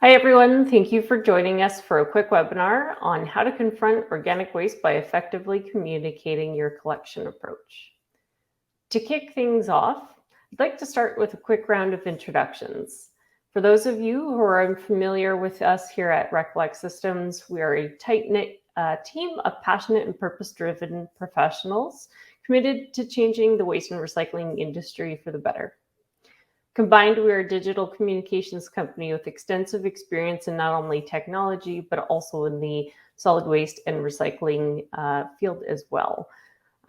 Hi, everyone. Thank you for joining us for a quick webinar on how to confront organic waste by effectively communicating your collection approach. To kick things off, I'd like to start with a quick round of introductions. For those of you who are unfamiliar with us here at ReCollect Systems, we are a tight-knit team of passionate and purpose-driven professionals committed to changing the waste and recycling industry for the better. Combined, we are a digital communications company with extensive experience in not only technology, but also in the solid waste and recycling field as well.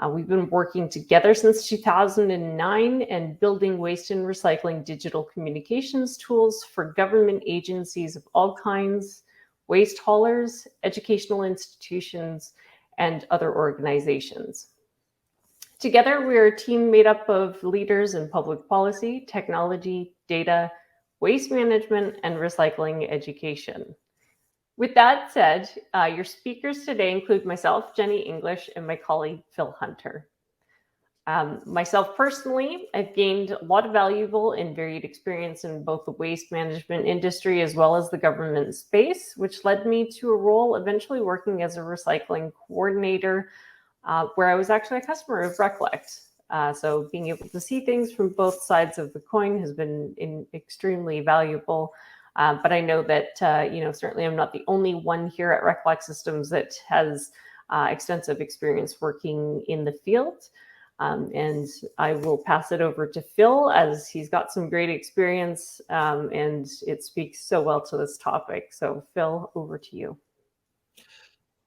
We've been working together since 2009 and building waste and recycling digital communications tools for government agencies of all kinds, waste haulers, educational institutions, and other organizations. Together, we are a team made up of leaders in public policy, technology, data, waste management, and recycling education. With that said, your speakers today include myself, Jenny English, and my colleague, Phil Hunter. Myself personally, I've gained a lot of valuable and varied experience in both the waste management industry as well as the government space, which led me to a role eventually working as a recycling coordinator, where I was actually a customer of ReCollect. So being able to see things from both sides of the coin has been extremely valuable. But I know that, certainly I'm not the only one here at ReCollect Systems that has extensive experience working in the field. And I will pass it over to Phil as he's got some great experience and it speaks so well to this topic. So Phil, over to you.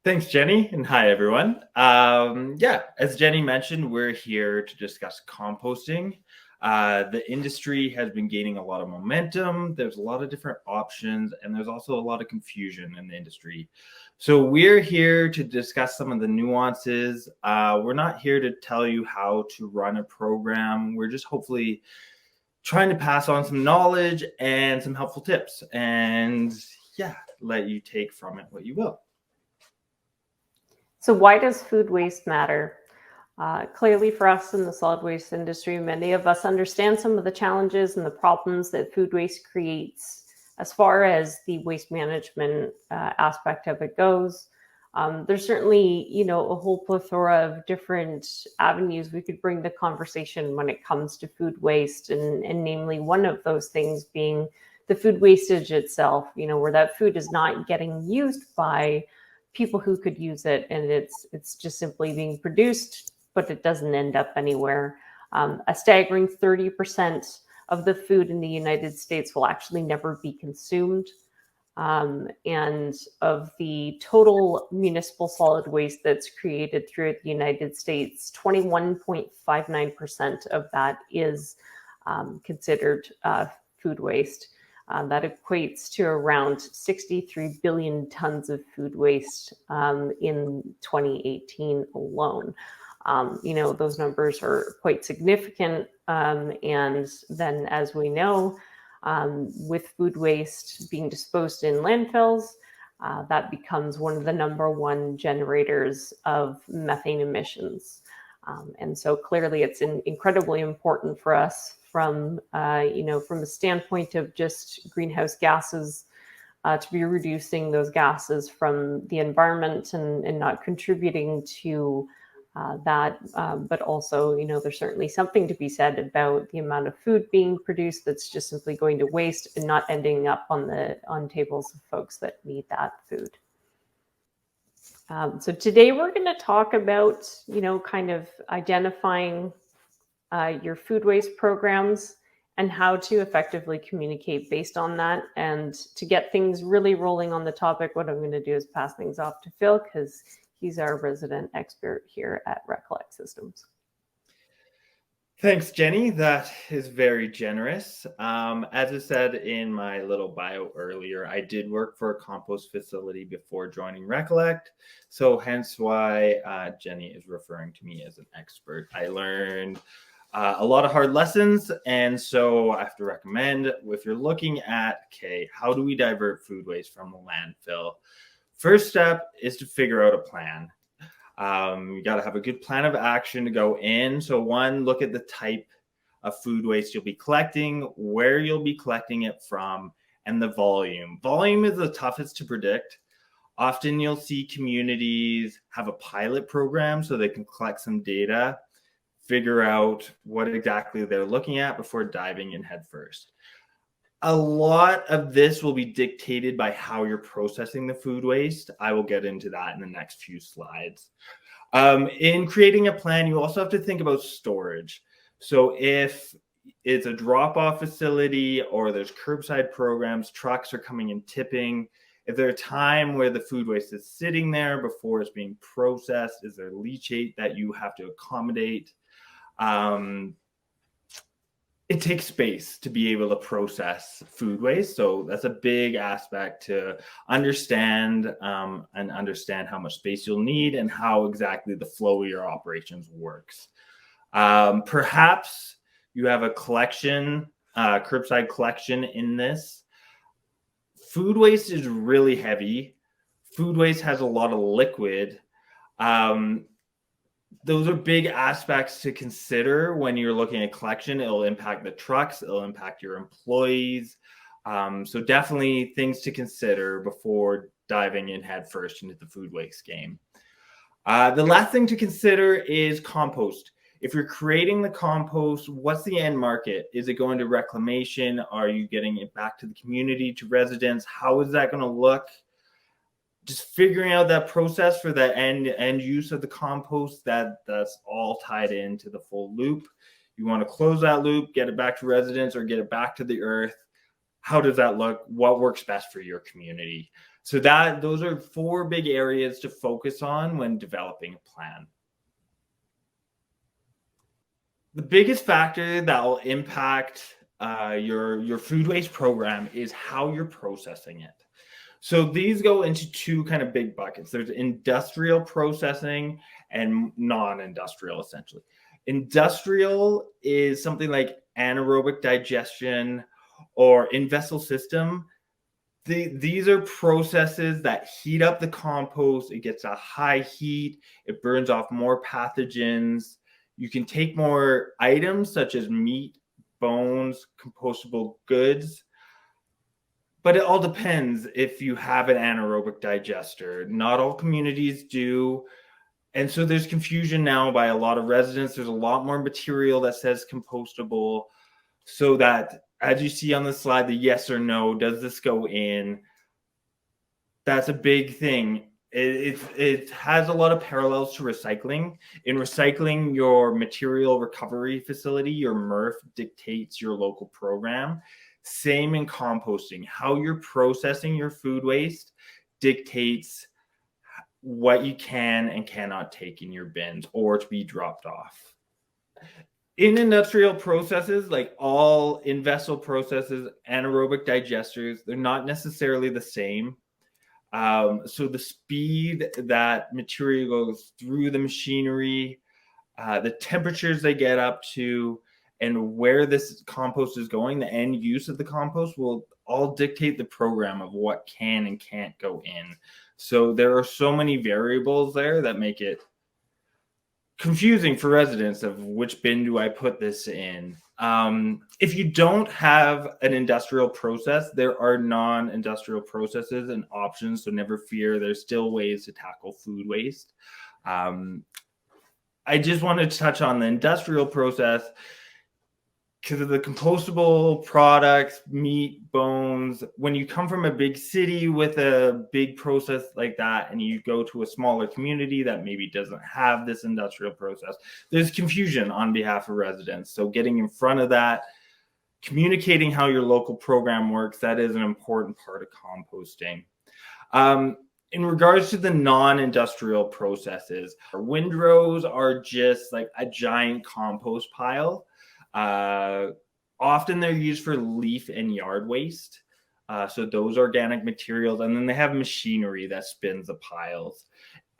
Thanks, Jenny, and hi, everyone. As Jenny mentioned, we're here to discuss composting. The industry has been gaining a lot of momentum. There's a lot of different options, and there's also a lot of confusion in the industry. So we're here to discuss some of the nuances. We're not here to tell you how to run a program. We're just hopefully trying to pass on some knowledge and some helpful tips, and let you take from it what you will. So why does food waste matter? Clearly for us in the solid waste industry, many of us understand some of the challenges and the problems that food waste creates as far as the waste management aspect of it goes. There's certainly, a whole plethora of different avenues we could bring the conversation when it comes to food waste, and namely one of those things being the food wastage itself, where that food is not getting used by people who could use it, and it's just simply being produced, but it doesn't end up anywhere. A staggering 30% of the food in the United States will actually never be consumed. And of the total municipal solid waste that's created throughout the United States, 21.59% of that is considered food waste. That equates to around 63 billion tons of food waste in 2018 alone. Those numbers are quite significant. And then, as we know, with food waste being disposed in landfills, that becomes one of the number one generators of methane emissions. And so clearly it's incredibly important for us from a standpoint of just greenhouse gases, to be reducing those gases from the environment and not contributing to that. But also, there's certainly something to be said about the amount of food being produced that's just simply going to waste and not ending up on tables of folks that need that food. So today we're going to talk about, kind of identifying your food waste programs and how to effectively communicate based on that. And to get things really rolling on the topic, what I'm going to do is pass things off to Phil, because he's our resident expert here at ReCollect Systems. Thanks, Jenny. That is very generous. As I said in my little bio earlier, I did work for a compost facility before joining ReCollect, so hence why Jenny is referring to me as an expert. I learned a lot of hard lessons, and so I have to recommend, if you're looking at, how do we divert food waste from the landfill? First step is to figure out a plan. You got to have a good plan of action to go in. So one, look at the type of food waste you'll be collecting, where you'll be collecting it from, and the volume. Volume is the toughest to predict. Often you'll see communities have a pilot program so they can collect some data, figure out what exactly they're looking at before diving in headfirst. A lot of this will be dictated by how you're processing the food waste. I will get into that in the next few slides. In creating a plan, you also have to think about storage. So if it's a drop-off facility or there's curbside programs, trucks are coming and tipping, if there's a time where the food waste is sitting there before it's being processed, is there leachate that you have to accommodate? It takes space to be able to process food waste. So that's a big aspect to understand and understand how much space you'll need and how exactly the flow of your operations works. Perhaps you have a collection, curbside collection in this. Food waste is really heavy. Food waste has a lot of liquid. Those are big aspects to consider when you're looking at collection. It'll impact the trucks, it'll impact your employees. So definitely things to consider before diving in headfirst into the food waste game. The last thing to consider is compost. If you're creating the compost, what's the end market? Is it going to reclamation? Are you getting it back to the community, to residents? How is that going to look? Just figuring out that process for the end use of the compost, that's all tied into the full loop. You want to close that loop, get it back to residents or get it back to the earth. How does that look? What works best for your community? So those are 4 big areas to focus on when developing a plan. The biggest factor that will impact your food waste program is how you're processing it. So these go into 2 kind of big buckets. There's industrial processing and non-industrial, essentially. Industrial is something like anaerobic digestion or in-vessel system. These are processes that heat up the compost. It gets a high heat. It burns off more pathogens. You can take more items such as meat, bones, compostable goods. But it all depends if you have an anaerobic digester. Not all communities do. And so there's confusion now by a lot of residents. There's a lot more material that says compostable, so that, as you see on the slide, the yes or no, does this go in? That's a big thing. It has a lot of parallels to recycling. In recycling, your material recovery facility, your MRF, dictates your local program. Same in composting. How you're processing your food waste dictates what you can and cannot take in your bins or to be dropped off. In industrial processes, like all in-vessel processes, anaerobic digesters, they're not necessarily the same. So the speed that material goes through the machinery, the temperatures they get up to, and where this compost is going, the end use of the compost, will all dictate the program of what can and can't go in. So there are so many variables there that make it confusing for residents of which bin do I put this in. If you don't have an industrial process, there are non-industrial processes and options, so never fear. There's still ways to tackle food waste. I just wanted to touch on the industrial process because of the compostable products, meat, bones. When you come from a big city with a big process like that and you go to a smaller community that maybe doesn't have this industrial process, there's confusion on behalf of residents. So getting in front of that, communicating how your local program works, that is an important part of composting. In regards to the non-industrial processes, windrows are just like a giant compost pile. Often they're used for leaf and yard waste. So those organic materials, and then they have machinery that spins the piles.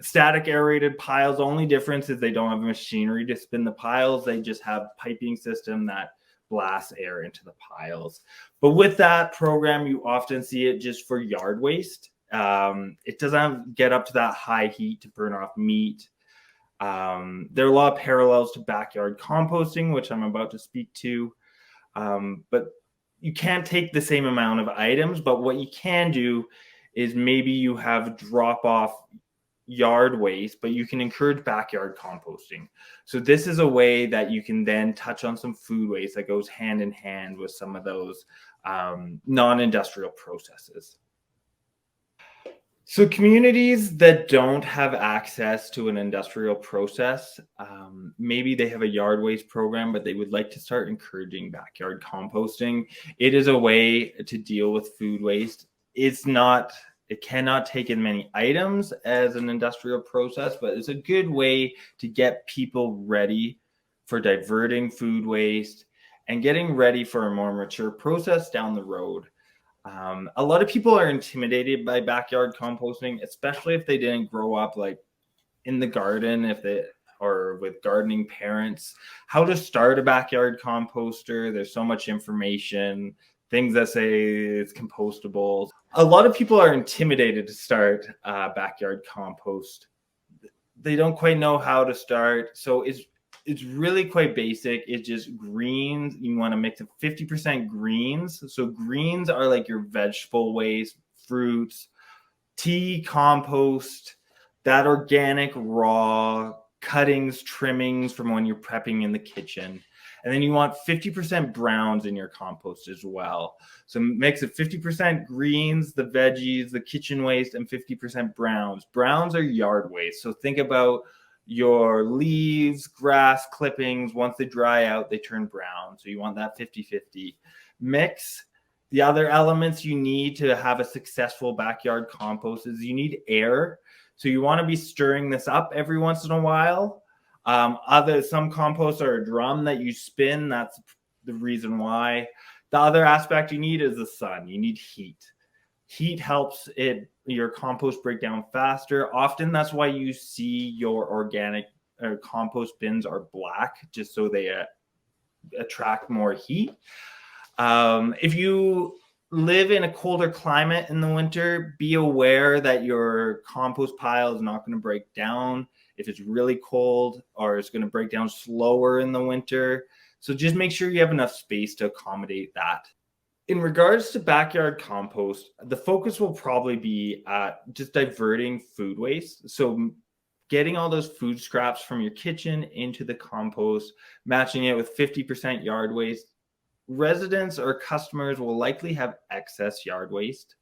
Static aerated piles, only difference is they don't have machinery to spin the piles. They just have piping system that blasts air into the piles. But with that program, you often see it just for yard waste. It doesn't get up to that high heat to burn off meat. There are a lot of parallels to backyard composting, which I'm about to speak to. But you can't take the same amount of items, but what you can do is maybe you have drop off yard waste, but you can encourage backyard composting. So this is a way that you can then touch on some food waste that goes hand in hand with some of those non-industrial processes. So communities that don't have access to an industrial process, maybe they have a yard waste program, but they would like to start encouraging backyard composting. It is a way to deal with food waste. It cannot take in many items as an industrial process, but it's a good way to get people ready for diverting food waste and getting ready for a more mature process down the road. A lot of people are intimidated by backyard composting, especially if they didn't grow up like in the garden, or with gardening parents. How to start a backyard composter. There's so much information, things that say it's compostable. A lot of people are intimidated to start backyard compost. They don't quite know how to start. So it's really quite basic. It's just greens. You want to mix it 50% greens. So greens are like your vegetable waste, fruits, tea, compost, that organic raw cuttings, trimmings from when you're prepping in the kitchen. And then you want 50% browns in your compost as well. So mix it 50% greens, the veggies, the kitchen waste, and 50% browns. Browns are yard waste. So think about your leaves, grass clippings. Once they dry out, they turn brown. So you want that 50-50 mix. The other elements you need to have a successful backyard compost is you need air. So you want to be stirring this up every once in a while. Some composts are a drum that you spin. That's the reason why. The other aspect you need is the sun. You need heat. Heat helps your compost break down faster. Often that's why you see your organic compost bins are black, just so they attract more heat. If you live in a colder climate in the winter, be aware that your compost pile is not going to break down if it's really cold, or it's going to break down slower in the winter. So just make sure you have enough space to accommodate that. In regards to backyard compost, the focus will probably be just diverting food waste. So getting all those food scraps from your kitchen into the compost, matching it with 50% yard waste. Residents or customers will likely have excess yard waste.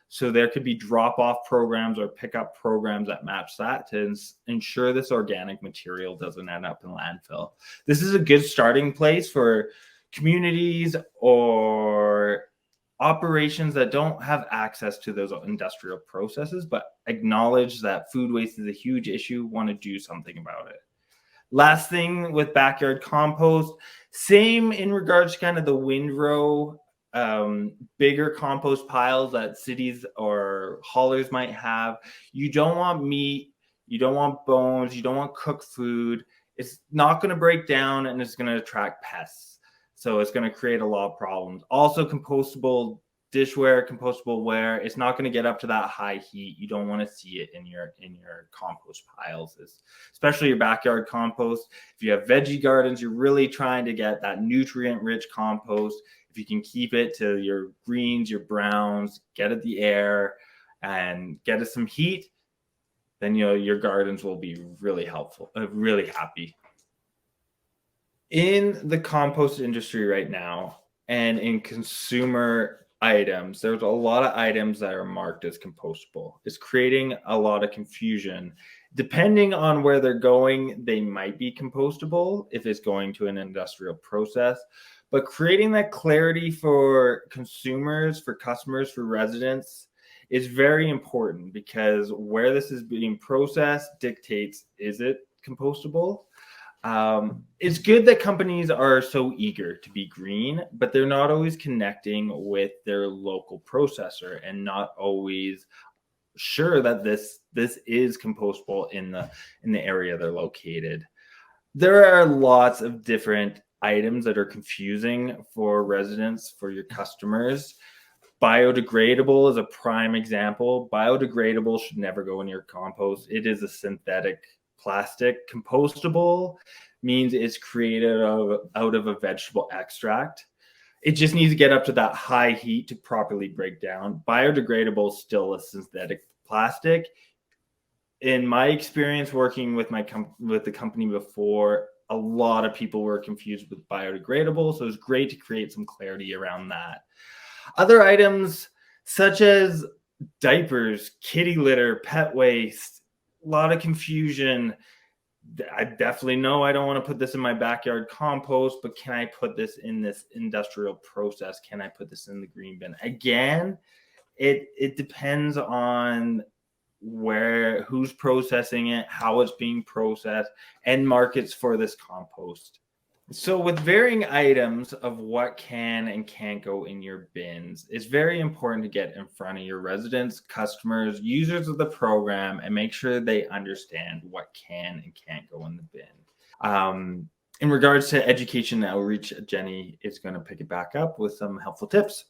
So there could be drop-off programs or pickup programs that match that to ensure this organic material doesn't end up in landfill. This is a good starting place for communities or operations that don't have access to those industrial processes, but acknowledge that food waste is a huge issue, want to do something about it. Last thing with backyard compost, same in regards to kind of the windrow, bigger compost piles that cities or haulers might have. You don't want meat, you don't want bones, you don't want cooked food. It's not going to break down and it's going to attract pests. So it's going to create a lot of problems. Also, compostable dishware, compostable ware, it's not going to get up to that high heat. You don't want to see it in your compost piles, especially your backyard compost. If you have veggie gardens, you're really trying to get that nutrient-rich compost. If you can keep it to your greens, your browns, get it the air, and get it some heat, then your gardens will be really helpful, really happy. In the compost industry right now, and in consumer items, there's a lot of items that are marked as compostable. It's creating a lot of confusion. Depending on where they're going, they might be compostable if it's going to an industrial process. But creating that clarity for consumers, for customers, for residents is very important, because where this is being processed dictates, is it compostable? It's good that companies are so eager to be green, but they're not always connecting with their local processor and not always sure that this is compostable in the area they're located. There are lots of different items that are confusing for residents, for your customers. Biodegradable is a prime example. Biodegradable should never go in your compost. It is a synthetic plastic. Compostable means it's created out of a vegetable extract. It just needs to get up to that high heat to properly break down. Biodegradable is still a synthetic plastic. In my experience working with the company before, a lot of people were confused with biodegradable, so it's great to create some clarity around that. Other items such as diapers, kitty litter, pet waste, a lot of confusion. I definitely know I don't want to put this in my backyard compost, but can I put this in this industrial process? Can I put this in the green bin? Again, it depends on who's processing it, how it's being processed, and markets for this compost. So with varying items of what can and can't go in your bins, it's very important to get in front of your residents, customers, users of the program, and make sure they understand what can and can't go in the bin. In regards to education and outreach, Jenny is going to pick it back up with some helpful tips.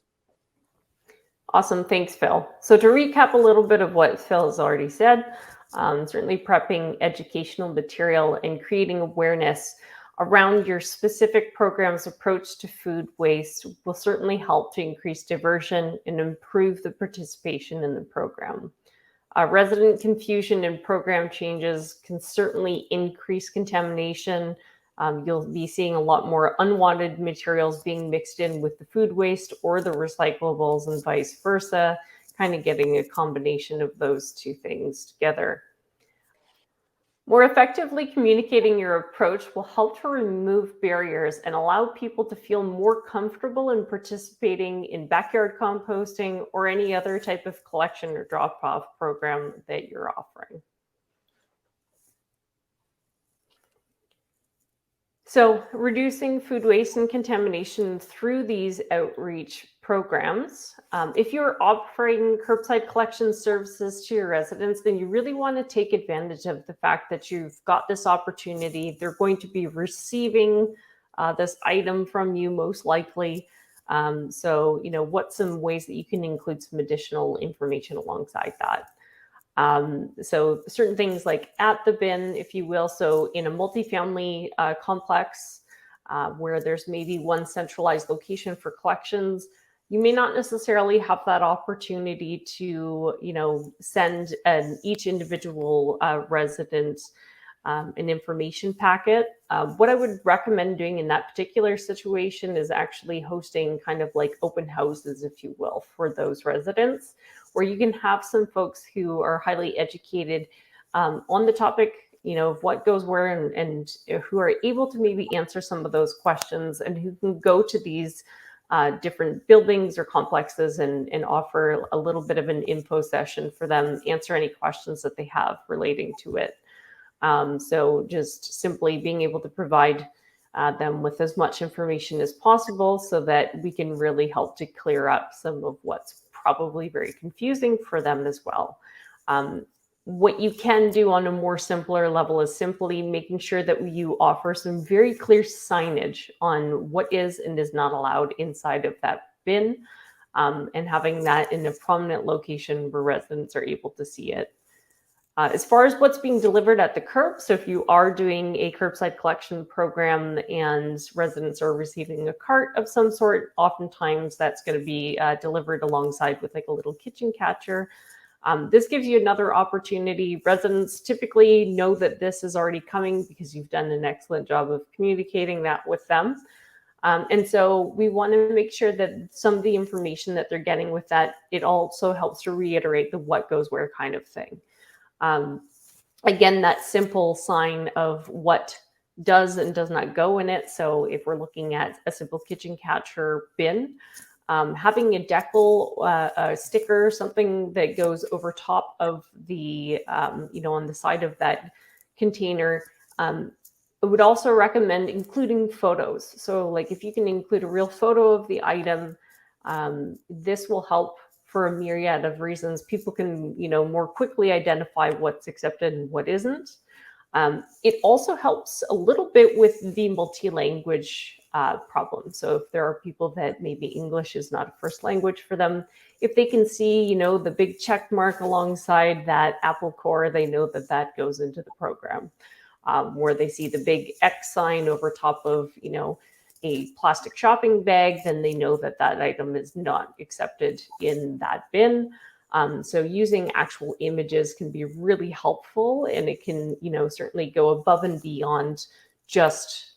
Awesome. Thanks, Phil. So to recap a little bit of what Phil has already said, certainly prepping educational material and creating awareness around your specific program's approach to food waste will certainly help to increase diversion and improve the participation in the program. Resident confusion and program changes can certainly increase contamination. You'll be seeing a lot more unwanted materials being mixed in with the food waste or the recyclables and vice versa, kind of getting a combination of those two things together. More effectively communicating your approach will help to remove barriers and allow people to feel more comfortable in participating in backyard composting or any other type of collection or drop-off program that you're offering. So reducing food waste and contamination through these outreach programs. If you're offering curbside collection services to your residents, then you really want to take advantage of the fact that you've got this opportunity. They're going to be receiving this item from you most likely. So, what's some ways that you can include some additional information alongside that? So certain things like at the bin, if you will. So in a multifamily complex where there's maybe one centralized location for collections, you may not necessarily have that opportunity to, send each individual resident an information packet. What I would recommend doing in that particular situation is actually hosting kind of like open houses, if you will, for those residents, where you can have some folks who are highly educated on the topic, of what goes where and who are able to maybe answer some of those questions and who can go to these different buildings or complexes and offer a little bit of an info session for them, answer any questions that they have relating to it. So just simply being able to provide them with as much information as possible so that we can really help to clear up some of what's probably very confusing for them as well. What you can do on a more simpler level is simply making sure that you offer some very clear signage on what is and is not allowed inside of that bin, and having that in a prominent location where residents are able to see it. As far as what's being delivered at the curb, so if you are doing a curbside collection program and residents are receiving a cart of some sort, oftentimes that's going to be delivered alongside with like a little kitchen catcher. This gives you another opportunity. Residents typically know that this is already coming because you've done an excellent job of communicating that with them. And so we want to make sure that some of the information that they're getting with that, it also helps to reiterate the what goes where kind of thing. Again, that simple sign of what does and does not go in it. So if we're looking at a simple kitchen catcher bin, having a decal, a sticker, something that goes over top of the, on the side of that container. I would also recommend including photos. So like if you can include a real photo of the item, this will help for a myriad of reasons. People can, more quickly identify what's accepted and what isn't. It also helps a little bit with the multi-language problem. So if there are people that maybe English is not a first language for them, if they can see, the big check mark alongside that Apple core, they know that that goes into the program. Where they see the big X sign over top of, a plastic shopping bag, then they know that that item is not accepted in that bin. So using actual images can be really helpful, and it can, certainly go above and beyond just,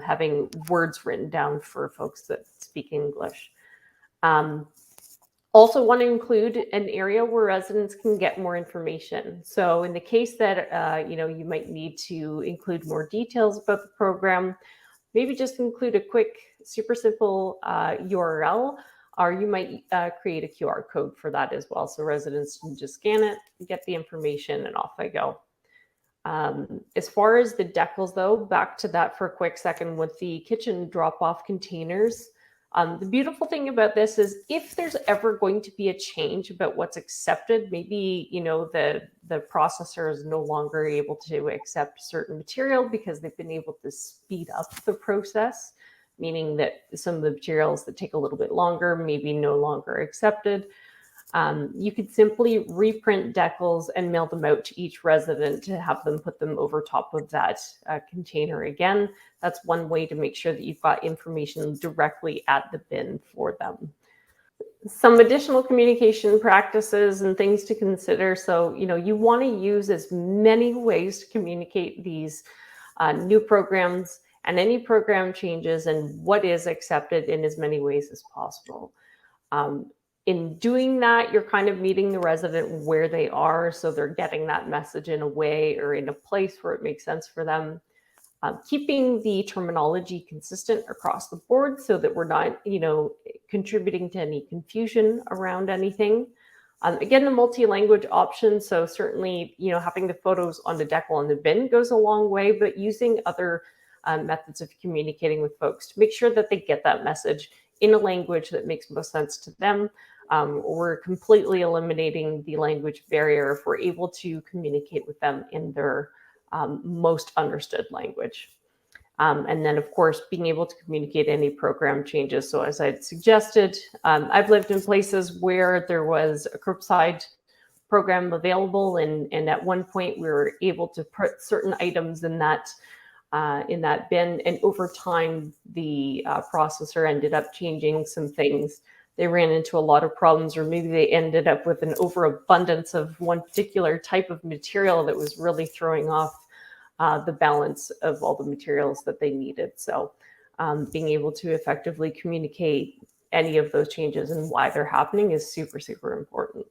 having words written down for folks that speak English. Also want to include an area where residents can get more information. So in the case that, you might need to include more details about the program, maybe just include a quick, super simple URL, or you might create a QR code for that as well. So residents can just scan it, get the information, and off they go. As far as the decals, though, back to that for a quick second with the kitchen drop-off containers. The beautiful thing about this is if there's ever going to be a change about what's accepted, maybe, the processor is no longer able to accept certain material because they've been able to speed up the process, meaning that some of the materials that take a little bit longer may be no longer accepted. You could simply reprint decals and mail them out to each resident to have them put them over top of that container again. That's one way to make sure that you've got information directly at the bin for them. Some additional communication practices and things to consider. So, you want to use as many ways to communicate these new programs and any program changes and what is accepted in as many ways as possible. In doing that, you're kind of meeting the resident where they are, so they're getting that message in a way or in a place where it makes sense for them. Keeping the terminology consistent across the board so that we're not, contributing to any confusion around anything. Again, the multi-language option. So certainly, having the photos on the decal on the bin goes a long way, but using other methods of communicating with folks to make sure that they get that message in a language that makes most sense to them. We're completely eliminating the language barrier if we're able to communicate with them in their most understood language. And then, of course, being able to communicate any program changes. So as I suggested, I've lived in places where there was a curbside program available, and at one point we were able to put certain items in that bin, and over time the processor ended up changing some things. They ran into a lot of problems, or maybe they ended up with an overabundance of one particular type of material that was really throwing off the balance of all the materials that they needed. So being able to effectively communicate any of those changes and why they're happening is super, super important.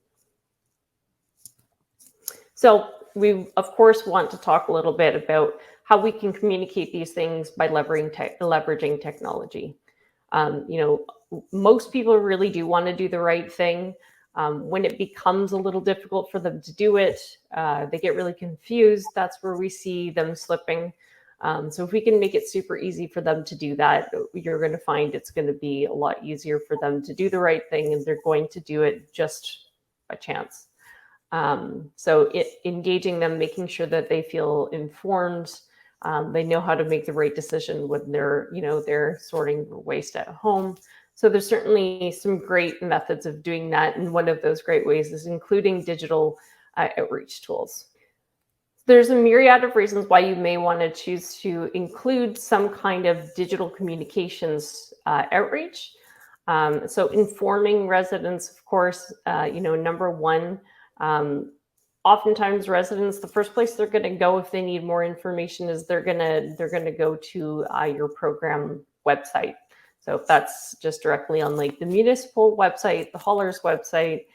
So we, of course, want to talk a little bit about how we can communicate these things by leveraging technology. Most people really do want to do the right thing. When it becomes a little difficult for them to do it, they get really confused. That's where we see them slipping. So if we can make it super easy for them to do that, you're going to find it's going to be a lot easier for them to do the right thing, and they're going to do it just by chance. So engaging them, making sure that they feel informed, they know how to make the right decision when they're sorting waste at home. So there's certainly some great methods of doing that. And one of those great ways is including digital outreach tools. There's a myriad of reasons why you may want to choose to include some kind of digital communications outreach. So informing residents, of course, number one, oftentimes residents, the first place they're going to go if they need more information is they're going to go to your program website. So if that's just directly on like the municipal website, the hauler's website,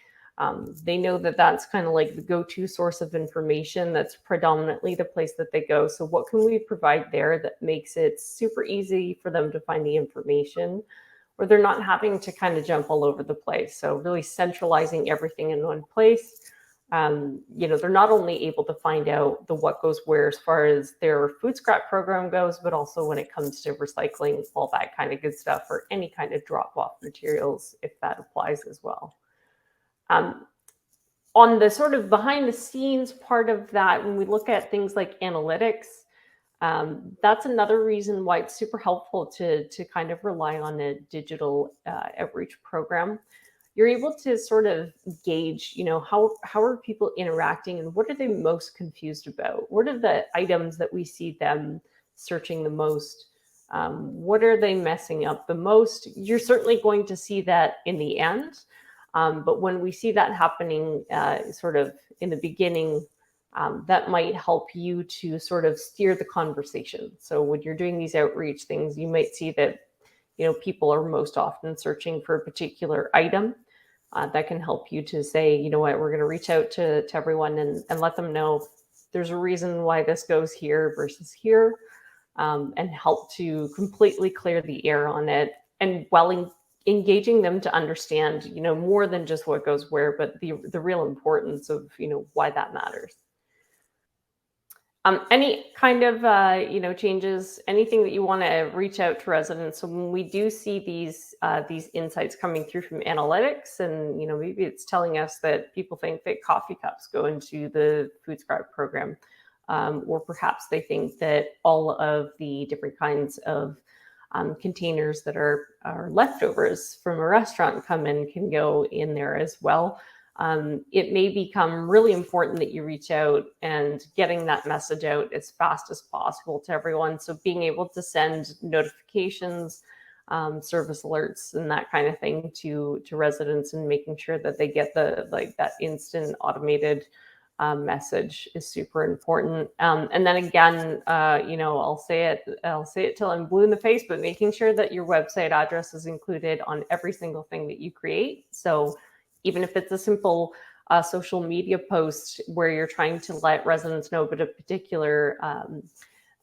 they know that that's kind of like the go-to source of information. That's predominantly the place that they go. So what can we provide there that makes it super easy for them to find the information, where they're not having to kind of jump all over the place? So really centralizing everything in one place. They're not only able to find out the what goes where as far as their food scrap program goes, but also when it comes to recycling, all that kind of good stuff, or any kind of drop-off materials, if that applies as well. On the sort of behind the scenes part of that, when we look at things like analytics, that's another reason why it's super helpful to kind of rely on a digital outreach program. You're able to sort of gauge, how are people interacting and what are they most confused about? What are the items that we see them searching the most? What are they messing up the most? You're certainly going to see that in the end. But when we see that happening sort of in the beginning, that might help you to sort of steer the conversation. So when you're doing these outreach things, you might see that, people are most often searching for a particular item. That can help you to say, you know what, we're going to reach out to everyone and let them know there's a reason why this goes here versus here, and help to completely clear the air on it, and while engaging them to understand, more than just what goes where, but the real importance of, why that matters. Any kind of, changes, anything that you want to reach out to residents. So when we do see these insights coming through from analytics, and maybe it's telling us that people think that coffee cups go into the food scrap program, or perhaps they think that all of the different kinds of containers that are leftovers from a restaurant come in can go in there as well. It may become really important that you reach out and getting that message out as fast as possible to everyone. So being able to send notifications, service alerts, and that kind of thing to residents, and making sure that they get that instant automated message is super important. And then again, I'll say it till I'm blue in the face, but making sure that your website address is included on every single thing that you create. So even if it's a simple social media post where you're trying to let residents know about a particular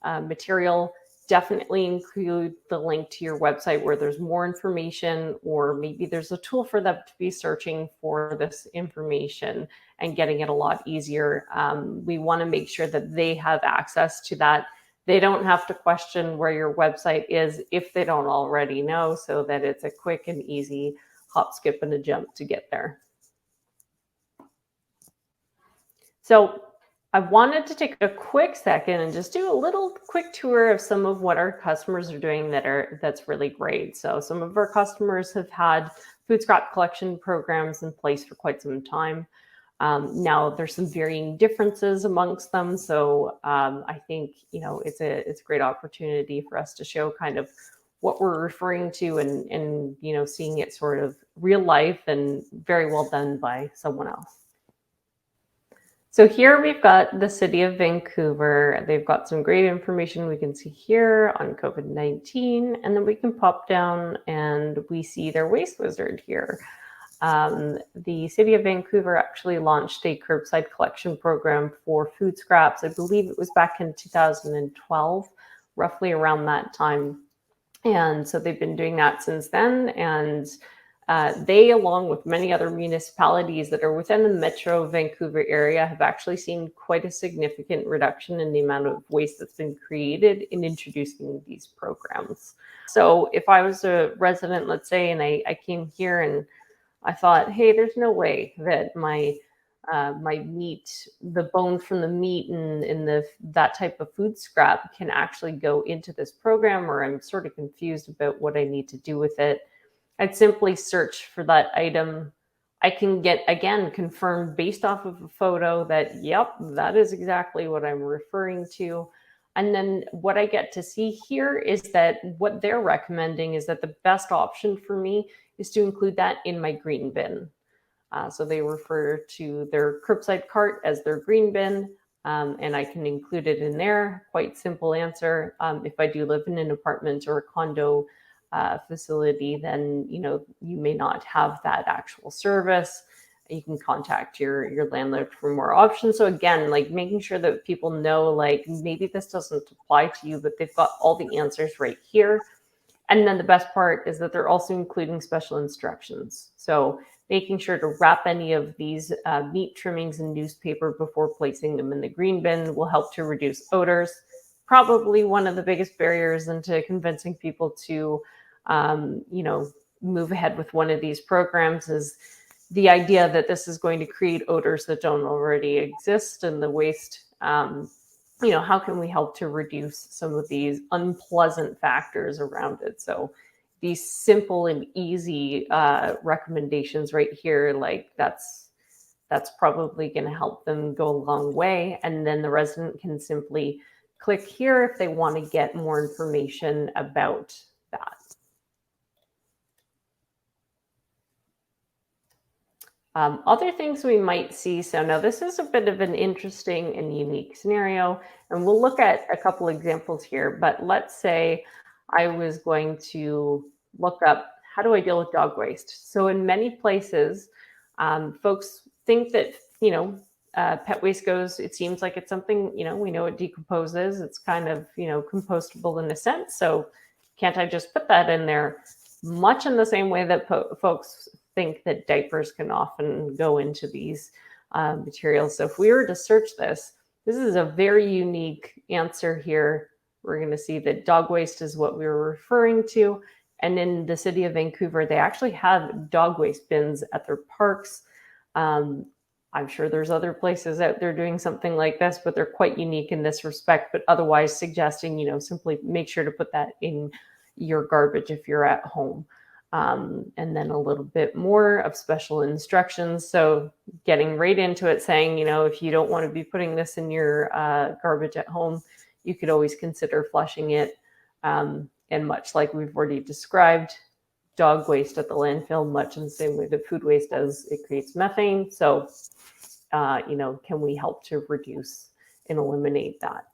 material, definitely include the link to your website where there's more information, or maybe there's a tool for them to be searching for this information and getting it a lot easier. We want to make sure that they have access to that. They don't have to question where your website is if they don't already know, so that it's a quick and easy hop, skip, and a jump to get there. So I wanted to take a quick second and just do a little quick tour of some of what our customers are doing that's really great. So some of our customers have had food scrap collection programs in place for quite some time. Now there's some varying differences amongst them. So I think, it's a great opportunity for us to show kind of what we're referring to, and seeing it sort of real life and very well done by someone else. So here we've got the city of Vancouver. They've got some great information we can see here on COVID-19, and then we can pop down and we see their waste wizard here. The city of Vancouver actually launched a curbside collection program for food scraps. I believe it was back in 2012, roughly around that time. And so they've been doing that since then. And they, along with many other municipalities that are within the Metro Vancouver area, have actually seen quite a significant reduction in the amount of waste that's been created in introducing these programs. So if I was a resident, let's say, and I came here and I thought, hey, there's no way that my meat, the bone from the meat and that type of food scrap can actually go into this program, or I'm sort of confused about what I need to do with it, I'd simply search for that item. I can get, again, confirmed based off of a photo that, yep, that is exactly what I'm referring to. And then what I get to see here is that what they're recommending is that the best option for me is to include that in my green bin. So they refer to their curbside cart as their green bin, and I can include it in there. Quite simple answer. If I do live in an apartment or a condo facility, then you may not have that actual service. You can contact your landlord for more options. So again, like making sure that people know, like maybe this doesn't apply to you, but they've got all the answers right here. And then the best part is that they're also including special instructions. So making sure to wrap any of these meat trimmings in newspaper before placing them in the green bin will help to reduce odors. Probably one of the biggest barriers into convincing people to, move ahead with one of these programs is the idea that this is going to create odors that don't already exist in the waste. How can we help to reduce some of these unpleasant factors around it? So these simple and easy recommendations right here, like that's probably going to help them go a long way. And then the resident can simply click here if they want to get more information about that. Other things we might see. So now this is a bit of an interesting and unique scenario, and we'll look at a couple examples here. But let's say I was going to look up, how do I deal with dog waste? So in many places, folks think that, pet waste goes, it seems like it's something, we know it decomposes. It's kind of, compostable in a sense. So can't I just put that in there? Much in the same way that folks think that diapers can often go into these materials. So if we were to search this is a very unique answer here. We're going to see that dog waste is what we were referring to. And in the city of Vancouver, they actually have dog waste bins at their parks. I'm sure there's other places out there doing something like this, but they're quite unique in this respect. But otherwise suggesting, simply make sure to put that in your garbage if you're at home. And then a little bit more of special instructions. So getting right into it, saying, if you don't want to be putting this in your garbage at home, you could always consider flushing it. And much like we've already described, dog waste at the landfill, much in the same way that food waste does, it creates methane. So, can we help to reduce and eliminate that?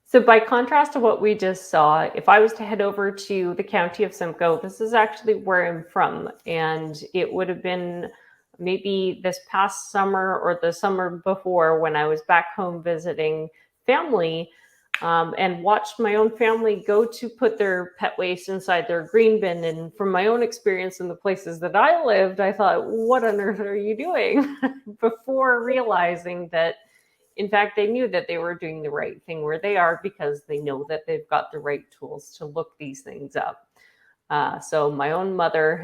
So by contrast to what we just saw, if I was to head over to the county of Simcoe, this is actually where I'm from. And it would have been maybe this past summer or the summer before when I was back home visiting family, and watched my own family go to put their pet waste inside their green bin. And from my own experience in the places that I lived, I thought, what on earth are you doing? Before realizing that, in fact, they knew that they were doing the right thing where they are because they know that they've got the right tools to look these things up. So my own mother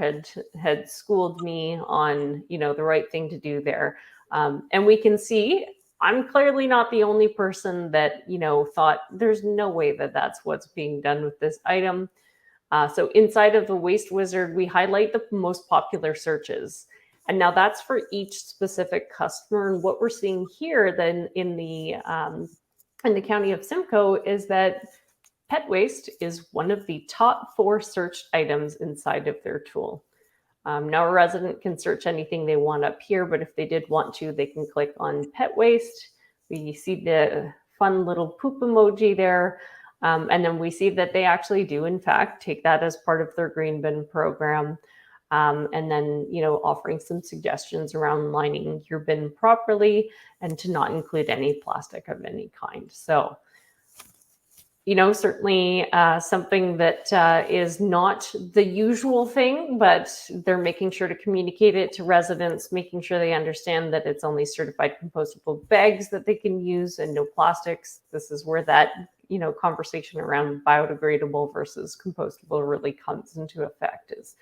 had schooled me on, the right thing to do there. And we can see I'm clearly not the only person that, thought there's no way that that's what's being done with this item. So inside of the Waste Wizard, we highlight the most popular searches. And now that's for each specific customer. And what we're seeing here then in the county of Simcoe is that pet waste is one of the top 4 searched items inside of their tool. Now a resident can search anything they want up here, but if they did want to, they can click on pet waste. We see the fun little poop emoji there. And then we see that they actually do, in fact, take that as part of their green bin program. And then, offering some suggestions around lining your bin properly and to not include any plastic of any kind. So, certainly something that is not the usual thing, but they're making sure to communicate it to residents, making sure they understand that it's only certified compostable bags that they can use and no plastics. This is where that, conversation around biodegradable versus compostable really comes into effect, is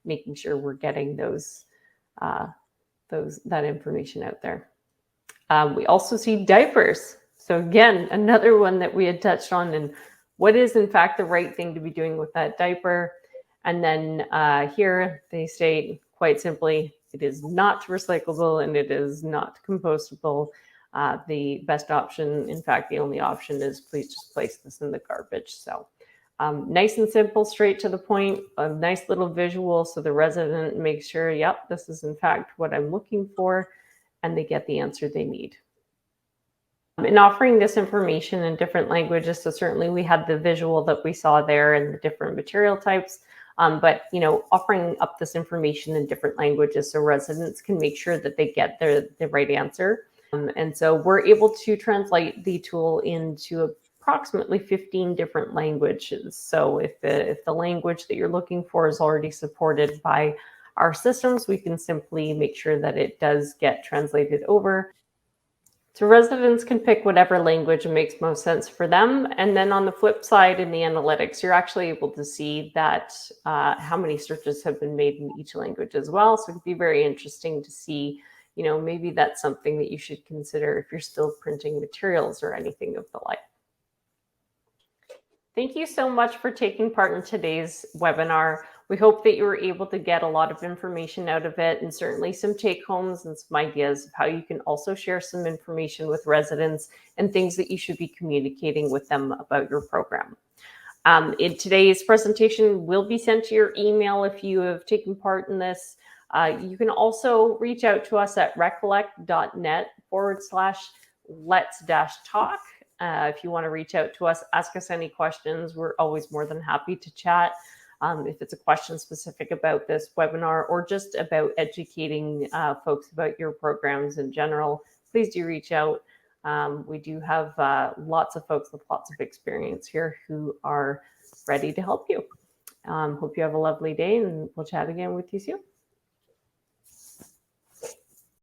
making sure we're getting that information out there. We also see diapers. So again, another one that we had touched on, and what is in fact the right thing to be doing with that diaper. And then here they state quite simply, it is not recyclable and it is not compostable. The best option, in fact, the only option is please just place this in the garbage. So nice and simple, straight to the point, a nice little visual so the resident makes sure, yep, this is in fact what I'm looking for, and they get the answer they need. In offering this information in different languages, so certainly we had the visual that we saw there and the different material types, but offering up this information in different languages so residents can make sure that they get the right answer. And so we're able to translate the tool into approximately 15 different languages. So if the language that you're looking for is already supported by our systems, we can simply make sure that it does get translated over. So residents can pick whatever language makes most sense for them. And then on the flip side, in the analytics, you're actually able to see that how many searches have been made in each language as well. So it'd be very interesting to see, maybe that's something that you should consider if you're still printing materials or anything of the like. Thank you so much for taking part in today's webinar. We hope that you were able to get a lot of information out of it, and certainly some take homes and some ideas of how you can also share some information with residents and things that you should be communicating with them about your program. In today's presentation will be sent to your email if you have taken part in this. You can also reach out to us at recollect.net/let's-talk. If you want to reach out to us, ask us any questions. We're always more than happy to chat. If it's a question specific about this webinar or just about educating folks about your programs in general, please do reach out. We do have lots of folks with lots of experience here who are ready to help you. Hope you have a lovely day, and we'll chat again with you soon.